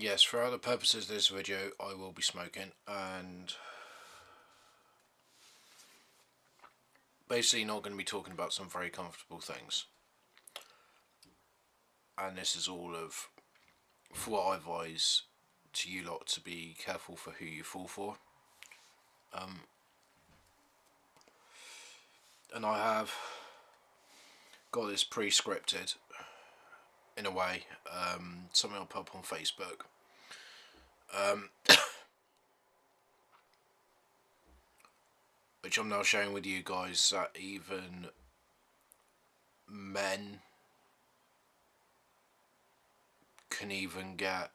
Yes, for other purposes of this video I will be smoking, and basically not going to be talking about some very comfortable things. And this is all for what I advise to you lot to be careful for who you fall for. And I have got this pre-scripted in a way, something I'll put up on Facebook. Which I'm now sharing with you guys, that even men can even get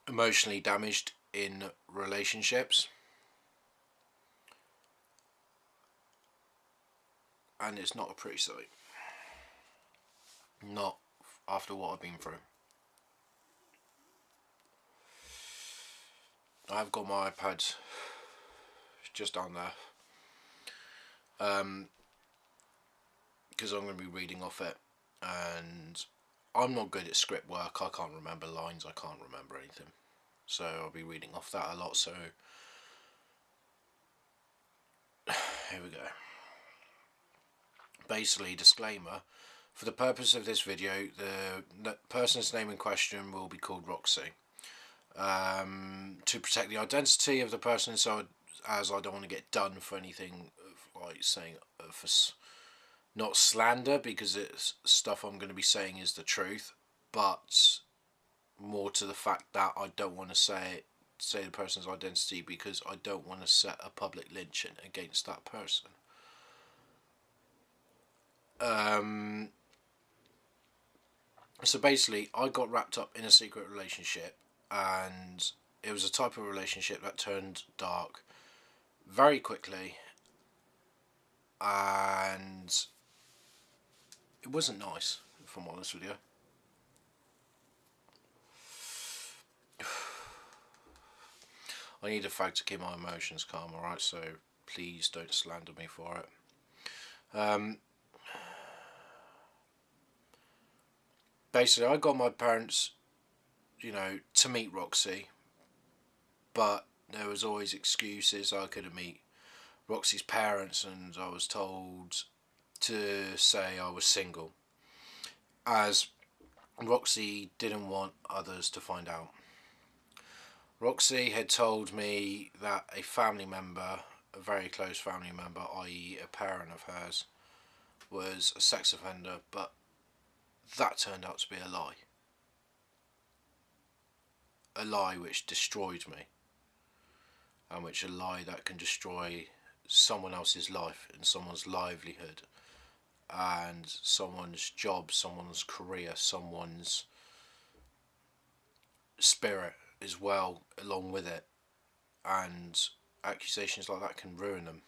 emotionally damaged in relationships, and it's not a pretty sight, not after what I've been through. I've got my iPad just down there, because I'm going to be reading off it, and I'm not good at script work. I can't remember lines, I can't remember anything, so I'll be reading off that a lot. So here we go. Basically, disclaimer: for the purpose of this video, the person's name in question will be called Roxy, to protect the identity of the person, so as I don't want to get done for anything like saying for not slander, because it's stuff I'm going to be saying is the truth, but more to the fact that I don't want to say the person's identity, because I don't want to set a public lynching against that person. So basically, I got wrapped up in a secret relationship, and it was a type of relationship that turned dark very quickly, and it wasn't nice, if I'm honest with you. I need a fag to keep my emotions calm, alright, so please don't slander me for it. Basically, I got my parents, to meet Roxy, but there was always excuses. I couldn't meet Roxy's parents, and I was told to say I was single, as Roxy didn't want others to find out. Roxy had told me that a family member, a very close family member, i.e. a parent of hers, was a sex offender, but that turned out to be a lie. A lie which destroyed me, and which a lie that can destroy someone else's life and someone's livelihood and someone's job, someone's career, someone's spirit as well along with it, and accusations like that can ruin them.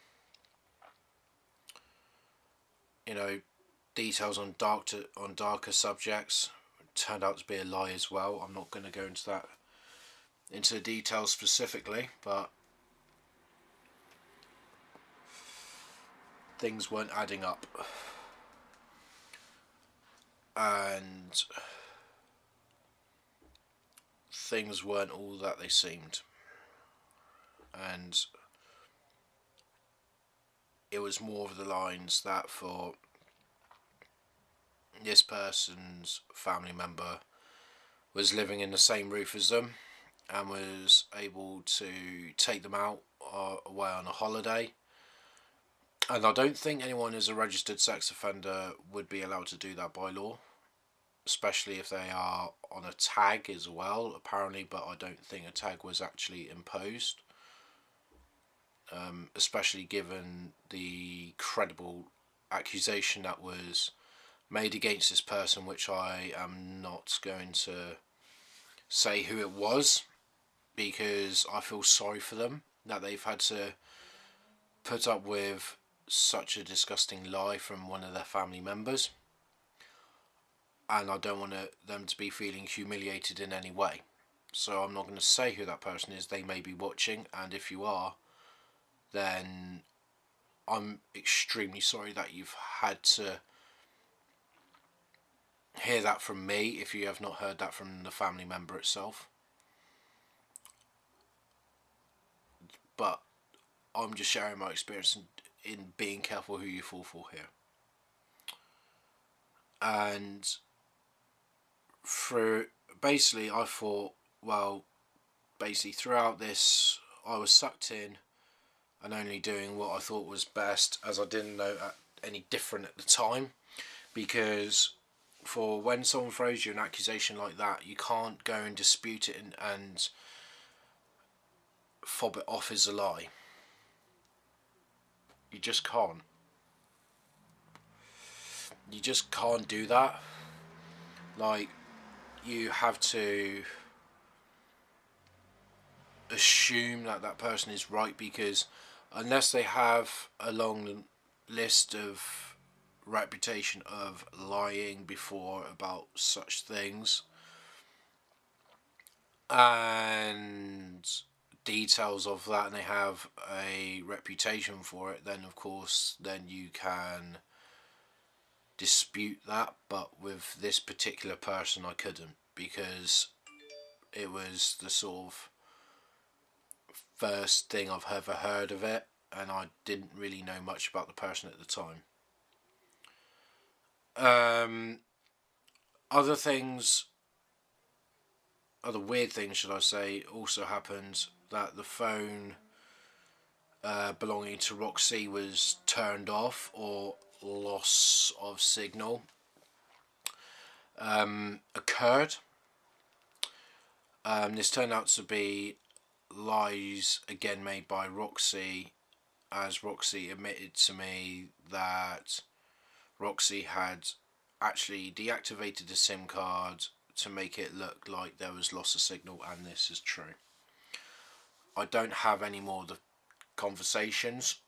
Details on darker subjects turned out to be a lie as well. I'm not going to go into the details specifically, but things weren't adding up, and things weren't all that they seemed, and it was more of the lines that for this person's family member was living in the same roof as them and was able to take them out away on a holiday. And I don't think anyone who's a registered sex offender would be allowed to do that by law, especially if they are on a tag as well, apparently, but I don't think a tag was actually imposed, especially given the credible accusation that was made against this person, which I am not going to say who it was, because I feel sorry for them that they've had to put up with such a disgusting lie from one of their family members, and I don't want them to be feeling humiliated in any way. So I'm not going to say who that person is. They may be watching, and if you are, then I'm extremely sorry that you've had to hear that from me if you have not heard that from the family member itself. But I'm just sharing my experience in being careful who you fall for here. And basically I thought, well, basically throughout this I was sucked in and only doing what I thought was best, as I didn't know any different at the time. Because for when someone throws you an accusation like that, you can't go and dispute it and fob it off as a lie. You just can't. You just can't do that. Like, you have to assume that that person is right, because unless they have a long list of reputation of lying before about such things and details of that, and they have a reputation for it, then of course then you can dispute that. But with this particular person I couldn't, because it was the sort of first thing I've ever heard of it, and I didn't really know much about the person at the time. Other weird things, should I say, also happened. That the phone belonging to Roxy was turned off, or loss of signal occurred. This turned out to be lies again made by Roxy, as Roxy admitted to me that Roxy had actually deactivated the SIM card to make it look like there was loss of signal, and this is true. I don't have any more of the conversations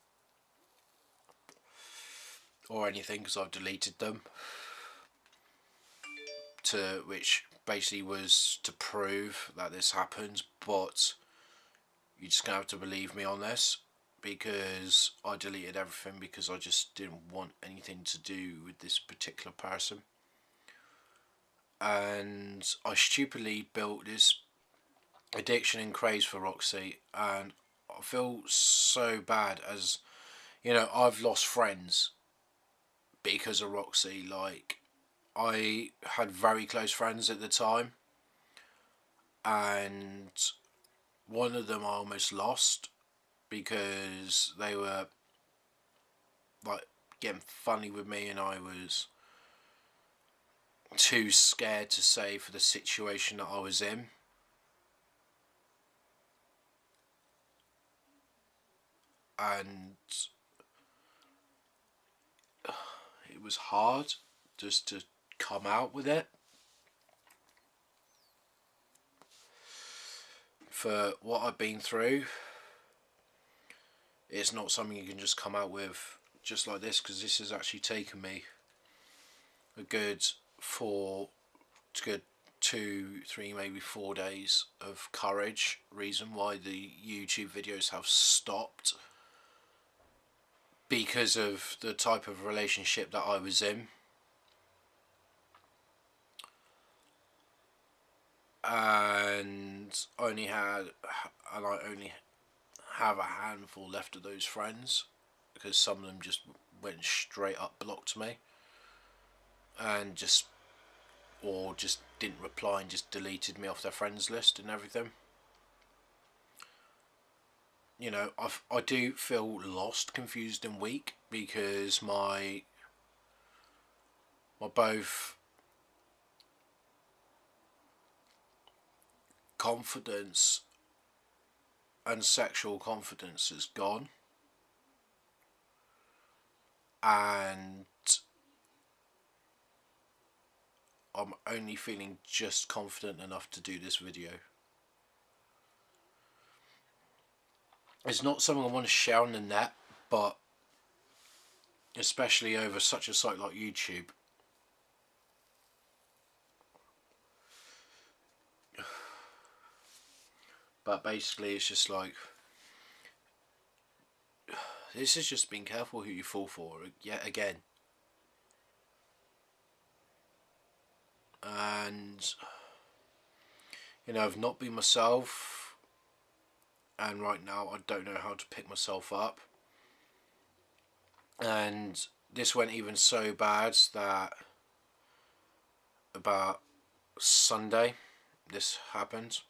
or anything because I've deleted them, which basically was to prove that this happens. But you're just gonna have to believe me on this, because I deleted everything because I just didn't want anything to do with this particular person. And I stupidly built this addiction and craze for Roxy, and I feel so bad, as you know, I've lost friends because of Roxy. Like, I had very close friends at the time, and one of them I almost lost because they were like getting funny with me, and I was too scared to say for the situation that I was in. And it was hard just to come out with it. For what I've been through, it's not something you can just come out with just like this, because this has actually taken me a good 2, 3, maybe 4 days of courage. Reason why the YouTube videos have stopped, because of the type of relationship that I was in. And I only have a handful left of those friends, because some of them just went straight up blocked me, and just didn't reply and just deleted me off their friends list and everything. You know, I do feel lost, confused and weak, because my both confidence and sexual confidence is gone, and I'm only feeling just confident enough to do this video. It's not something I want to share on the net, but especially over such a site like YouTube, but basically it's just like, this is just being careful who you fall for yet again. and you know, I've not been myself, and right now I don't know how to pick myself up. And this went even so bad that about Sunday this happened.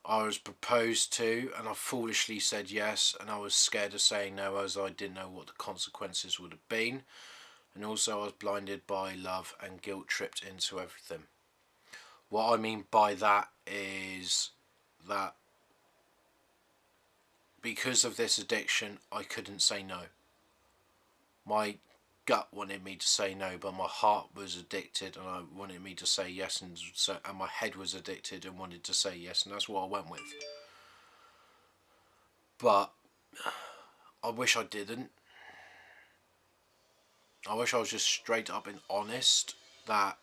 I was proposed to, and I foolishly said yes, and I was scared of saying no as I didn't know what the consequences would have been, and also I was blinded by love and guilt tripped into everything. What I mean by that is that because of this addiction I couldn't say no. My gut wanted me to say no, but my heart was addicted and I wanted me to say yes, and my head was addicted and wanted to say yes, and that's what I went with. But I wish I didn't. I wish I was just straight up and honest that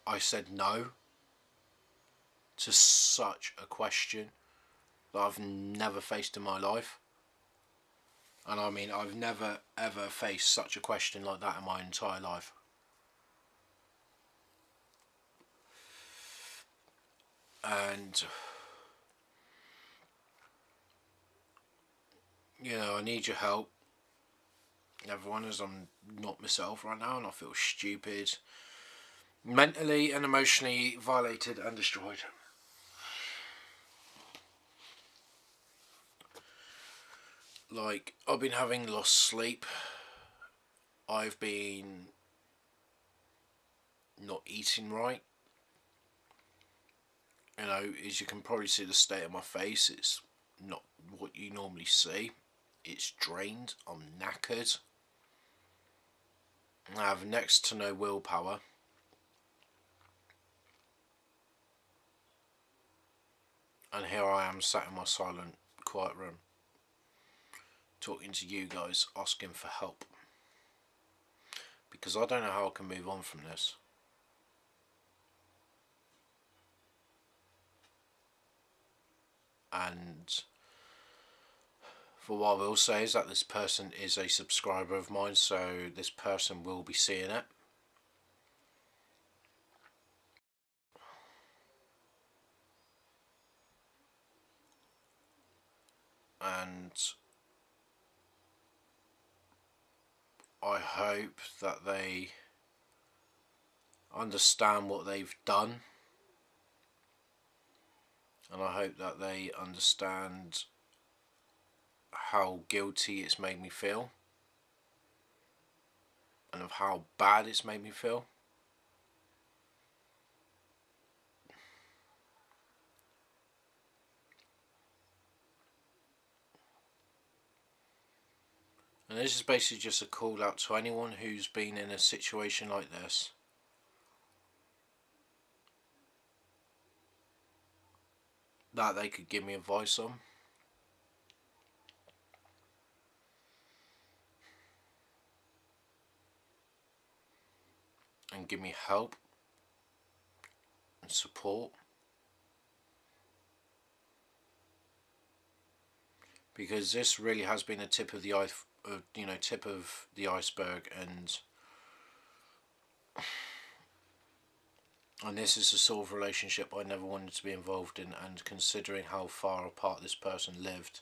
I said no to such a question that I've never faced in my life. And I mean, I've never ever faced such a question like that in my entire life. And you know, I need your help, everyone, as I'm not myself right now and I feel stupid, mentally and emotionally violated and destroyed. Like, I've been having lost sleep, I've been not eating right. You know, as you can probably see the state of my face, it's not what you normally see. It's drained, I'm knackered, I have next to no willpower. And here I am sat in my silent, quiet room, talking to you guys, asking for help. Because I don't know how I can move on from this. And for what I will say is that this person is a subscriber of mine, so this person will be seeing it. And I hope that they understand what they've done, and I hope that they understand how guilty it's made me feel and of how bad it's made me feel. And this is basically just a call out to anyone who's been in a situation like this. That they could give me advice on. And give me help and support. Because this really has been a tip of the iceberg, and this is the sort of relationship I never wanted to be involved in, and considering how far apart this person lived,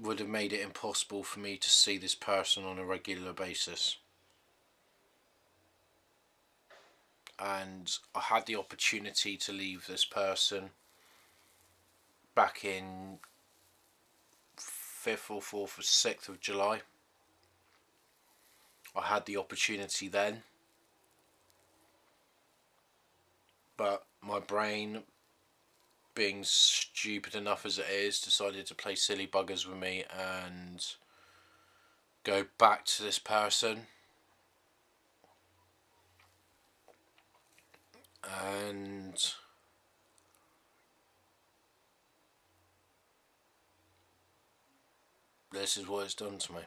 would have made it impossible for me to see this person on a regular basis. And I had the opportunity to leave this person back in 5th or 4th or 6th of July. I had the opportunity then, but my brain, being stupid enough as it is, decided to play silly buggers with me and go back to this person. And this is what it's done to me.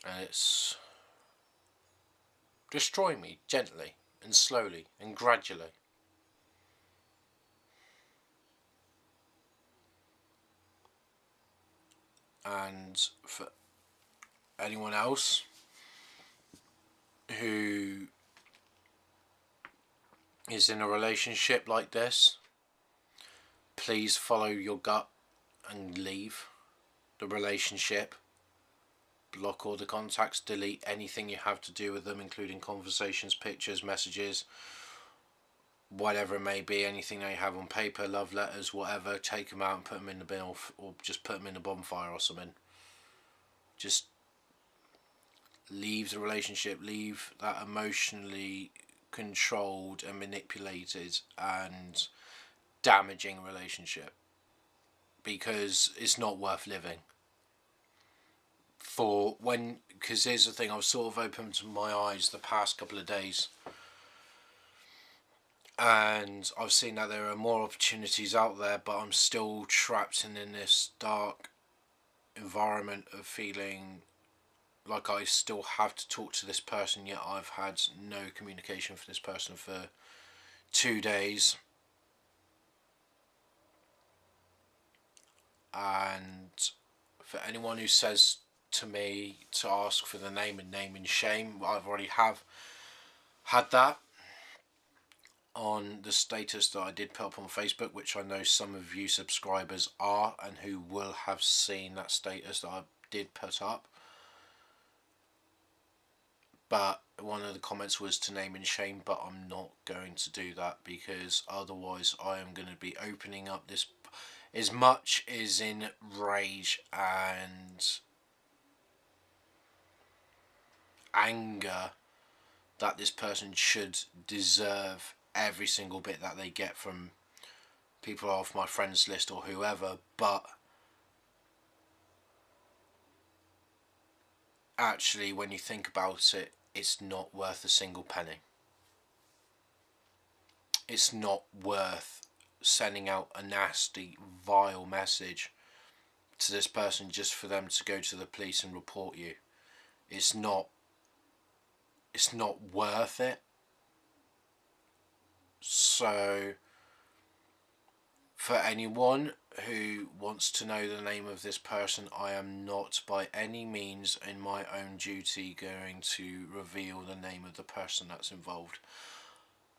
And it's destroying me gently and slowly and gradually. And for anyone else who is in a relationship like this, please follow your gut and leave the relationship. Block all the contacts, delete anything you have to do with them, including conversations, pictures, messages, whatever it may be, anything that you have on paper, love letters, whatever. Take them out and put them in the bin, or just put them in a bonfire or something. Just leave the relationship, leave that emotionally controlled and manipulated and damaging relationship, because it's not worth living. Because here's the thing, I've sort of opened my eyes the past couple of days, and I've seen that there are more opportunities out there, but I'm still trapped in this dark environment of feeling like I still have to talk to this person, yet I've had no communication for this person for 2 days. And for anyone who says to me to ask for the name and shame, I've already have had that on the status that I did put up on Facebook, which I know some of you subscribers are and who will have seen that status that I did put up. But one of the comments was to name and shame, but I'm not going to do that, because otherwise I am going to be opening up this, as much as in rage and anger that this person should deserve every single bit that they get from people off my friends list or whoever, but actually when you think about it, it's not worth a single penny. It's not worth sending out a nasty, vile message to this person just for them to go to the police and report you. It's not worth it. So for anyone who wants to know the name of this person, I am not by any means in my own duty going to reveal the name of the person that's involved.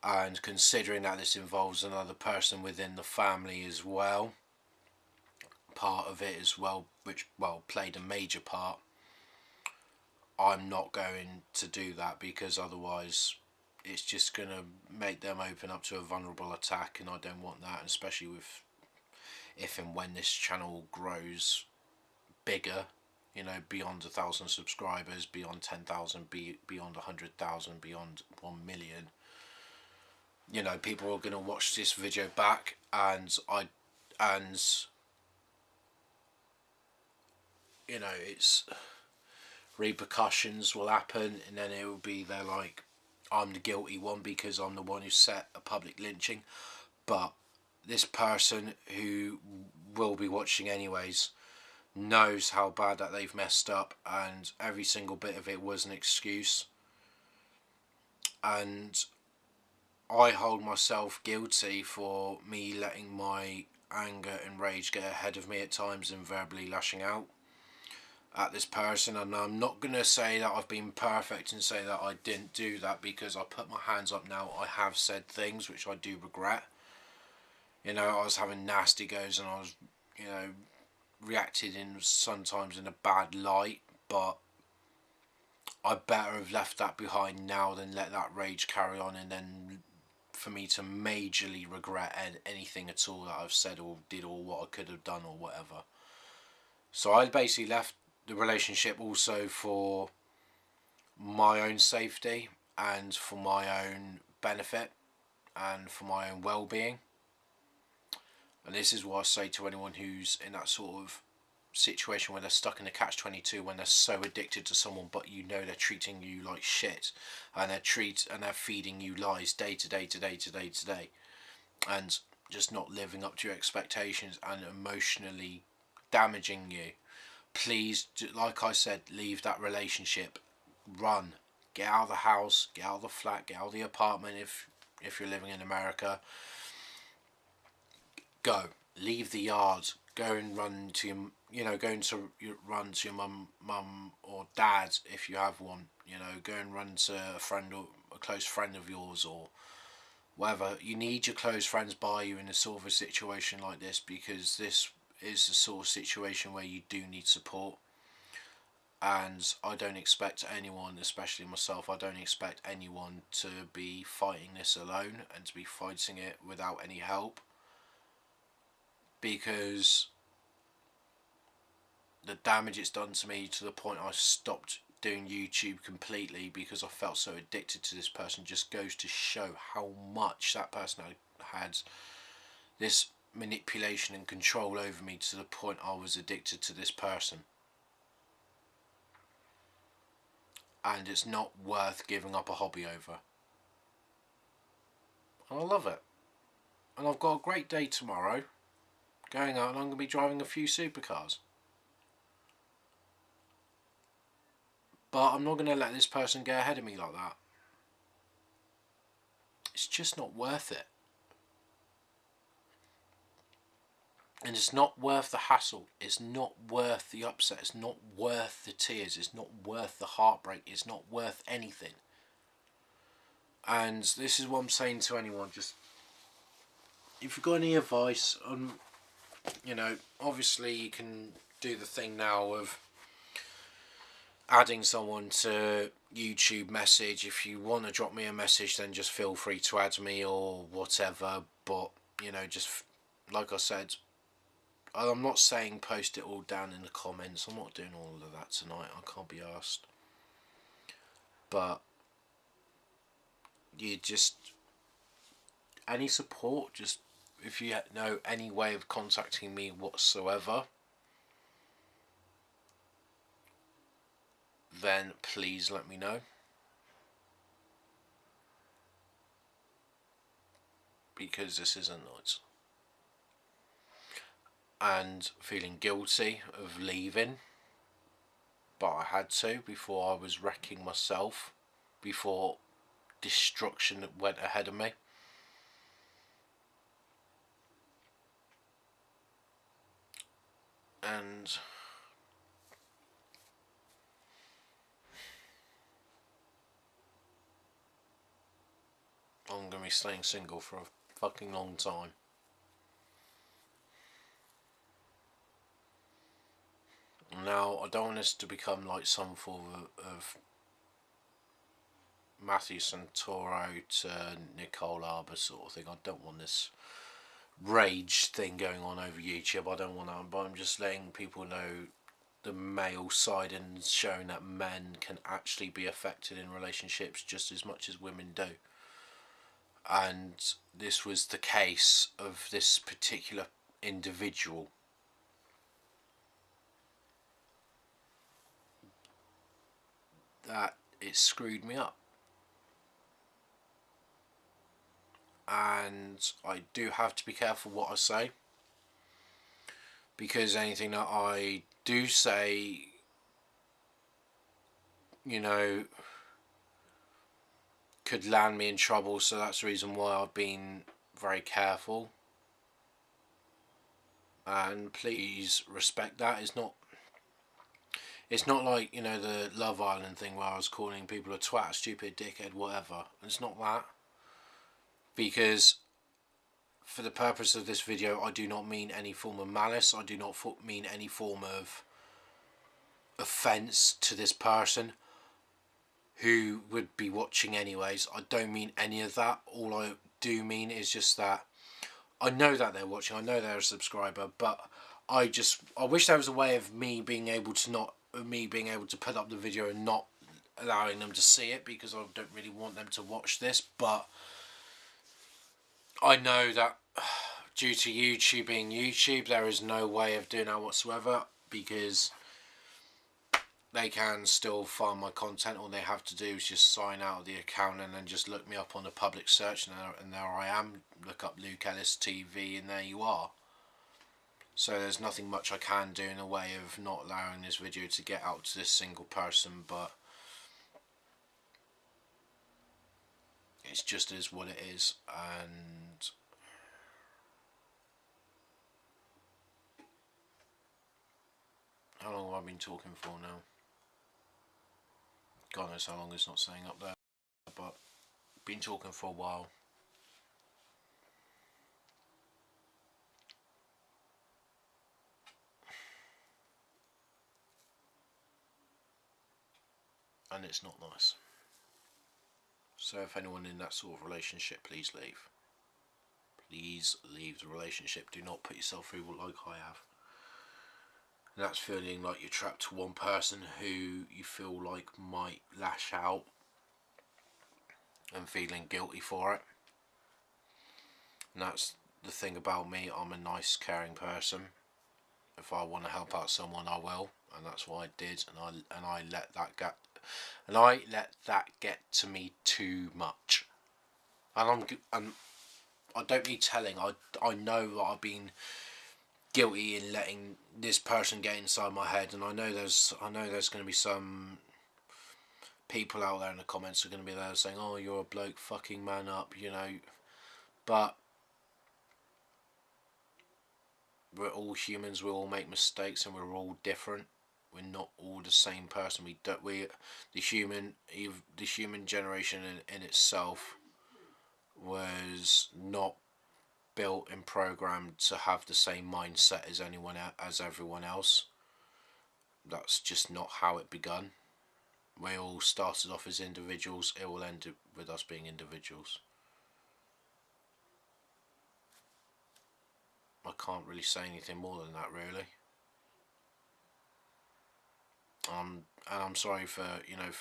And considering that this involves another person within the family as well, part of it as well, which played a major part, I'm not going to do that, because otherwise it's just going to make them open up to a vulnerable attack, and I don't want that, especially with if and when this channel grows bigger, beyond 1,000 subscribers, beyond 10,000, beyond 100,000, beyond 1 million. People are going to watch this video back, and it's repercussions will happen, and then it will be they're like, I'm the guilty one because I'm the one who set a public lynching. But this person, who will be watching anyways, knows how bad that they've messed up, and every single bit of it was an excuse. And I hold myself guilty for me letting my anger and rage get ahead of me at times and verbally lashing out at this person. And I'm not going to say that I've been perfect and say that I didn't do that, because I put my hands up now. I have said things which I do regret. I was having nasty goes, and I was, reacted sometimes in a bad light, but I better have left that behind now than let that rage carry on, and then for me to majorly regret anything at all that I've said or did, or what I could have done or whatever. So I basically left the relationship also for my own safety and for my own benefit and for my own well-being. And this is what I say to anyone who's in that sort of situation where they're stuck in a catch-22, when they're so addicted to someone, but they're treating you like shit, and they're feeding you lies day to day, and just not living up to your expectations and emotionally damaging you. Please, like I said, leave that relationship. Run. Get out of the house, get out of the flat, get out of the apartment if you're living in America. Go. Leave the yard. go and run to your, run to your mum or dad if you have one. Go and run to a friend or a close friend of yours or whatever. You need your close friends by you in a sort of a situation like this, because this is the sort of situation where you do need support. And I don't expect anyone, especially myself, I don't expect anyone to be fighting this alone and to be fighting it without any help, because the damage it's done to me, to the point I stopped doing YouTube completely because I felt so addicted to this person, just goes to show how much that person had this manipulation and control over me, to the point I was addicted to this person. And it's not worth giving up a hobby over. And I love it. And I've got a great day tomorrow, going out, and I'm going to be driving a few supercars. But I'm not going to let this person get ahead of me like that. It's just not worth it. And it's not worth the hassle. It's not worth the upset. It's not worth the tears. It's not worth the heartbreak. It's not worth anything. And this is what I'm saying to anyone. Just, if you've got any advice on, obviously you can do the thing now of adding someone to YouTube message. If you want to drop me a message, then just feel free to add me or whatever. But, just like I said, I'm not saying post it all down in the comments. I'm not doing all of that tonight. I can't be arsed. But you just, any support, just if you know any way of contacting me whatsoever, then please let me know. Because this isn't nice. And feeling guilty of leaving, but I had to before I was wrecking myself, before destruction went ahead of me. And I'm going to be staying single for a fucking long time. Now, I don't want this to become like some form of Matthew Santoro to Nicole Arbor sort of thing. I don't want this rage thing going on over YouTube. I don't want that, but I'm just letting people know the male side and showing that men can actually be affected in relationships just as much as women do. And this was the case of this particular individual. That it screwed me up. And I do have to be careful what I say, because anything that I do say, could land me in trouble. So that's the reason why I've been very careful. And please respect that. It's not like, the Love Island thing where I was calling people a twat, stupid, dickhead, whatever. It's not that. Because for the purpose of this video, I do not mean any form of malice. I do not mean any form of offence to this person who would be watching anyways. I don't mean any of that. All I do mean is just that I know that they're watching. I know they're a subscriber, but I wish there was a way of me being able to put up the video and not allowing them to see it, because I don't really want them to watch this. But I know that due to YouTube being YouTube, there is no way of doing that whatsoever, because they can still find my content. All they have to do is just sign out of the account and then just look me up on a public search, and there I am. Look up Luke Ellis TV and there you are. So there's nothing much I can do in a way of not allowing this video to get out to this single person, but it's just is what it is. And How long have I been talking for now? God knows how long, it's not saying up there, but been talking for a while. And it's not nice. So if anyone in that sort of relationship, please leave. Please leave the relationship. Do not put yourself through what like I have. And that's feeling like you're trapped to one person who you feel like might lash out and feeling guilty for it. And that's the thing about me. I'm a nice, caring person. If I want to help out someone, I will, and that's what I did. And I let that get to me too much. And I don't need telling. I know that I've been guilty in letting this person get inside my head, and I know there's going to be some people out there in the comments who are going to be there saying, "Oh, you're a bloke, fucking man up," you know. But we're all humans. We all make mistakes, and we're all different. We're not all the same person. The human generation in itself was not built and programmed to have the same mindset as everyone else. That's just not how it begun. We all started off as individuals. It will end with us being individuals. I can't really say anything more than that, really. And I'm sorry for,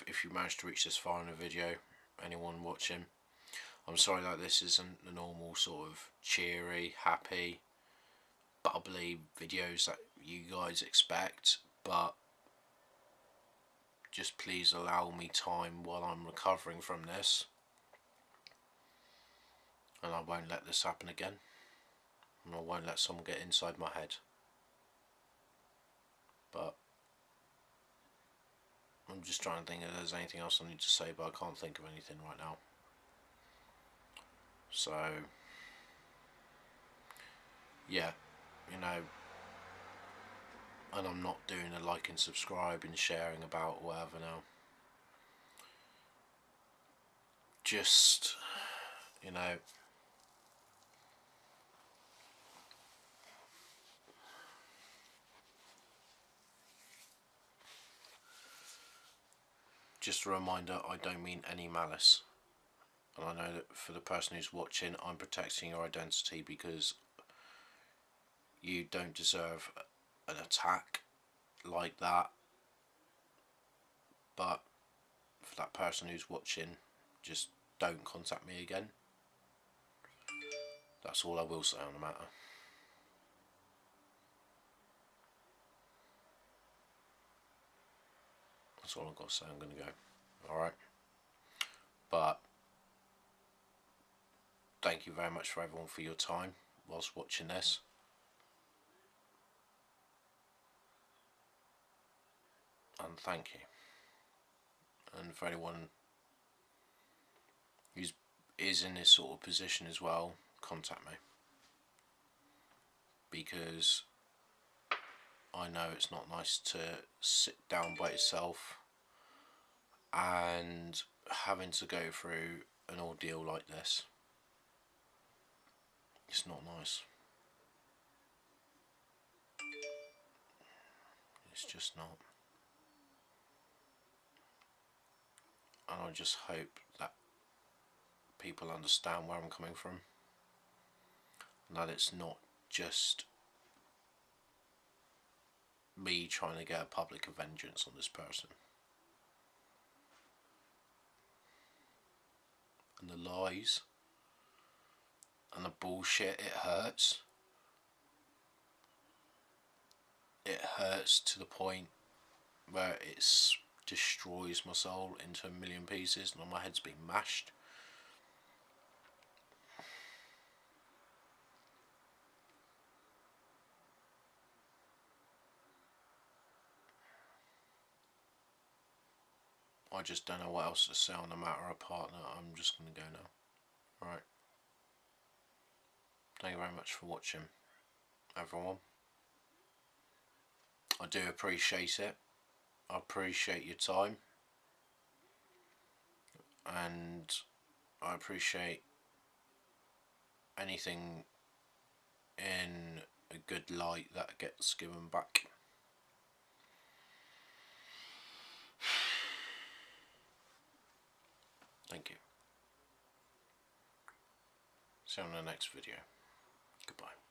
if you managed to reach this far in the video, anyone watching, I'm sorry that this isn't the normal sort of cheery, happy, bubbly videos that you guys expect, but just please allow me time while I'm recovering from this, and I won't let this happen again, and I won't let someone get inside my head. But I'm just trying to think if there's anything else I need to say, but I can't think of anything right now. So, yeah, and I'm not doing a like and subscribe and sharing about whatever now. Just, just a reminder, I don't mean any malice. And I know that for the person who's watching, I'm protecting your identity because you don't deserve an attack like that. But for that person who's watching, just don't contact me again. That's all I will say on the matter. That's all I've got to say. I'm going to go. Alright. But thank you very much for everyone for your time whilst watching this. And thank you. And for anyone who is in this sort of position as well, contact me. Because I know it's not nice to sit down by yourself and having to go through an ordeal like this. It's not nice. It's just not. And I just hope that people understand where I'm coming from, and that it's not just me trying to get a public vengeance on this person. And the lies and the bullshit, it hurts. It hurts to the point where it destroys my soul into a million pieces, and my head's been mashed. I just don't know what else to say on the matter of partner. I'm just going to go now. Alright. Thank you very much for watching, everyone. I do appreciate it. I appreciate your time, and I appreciate anything in a good light that gets given back. Thank you. See you on the next video. Goodbye.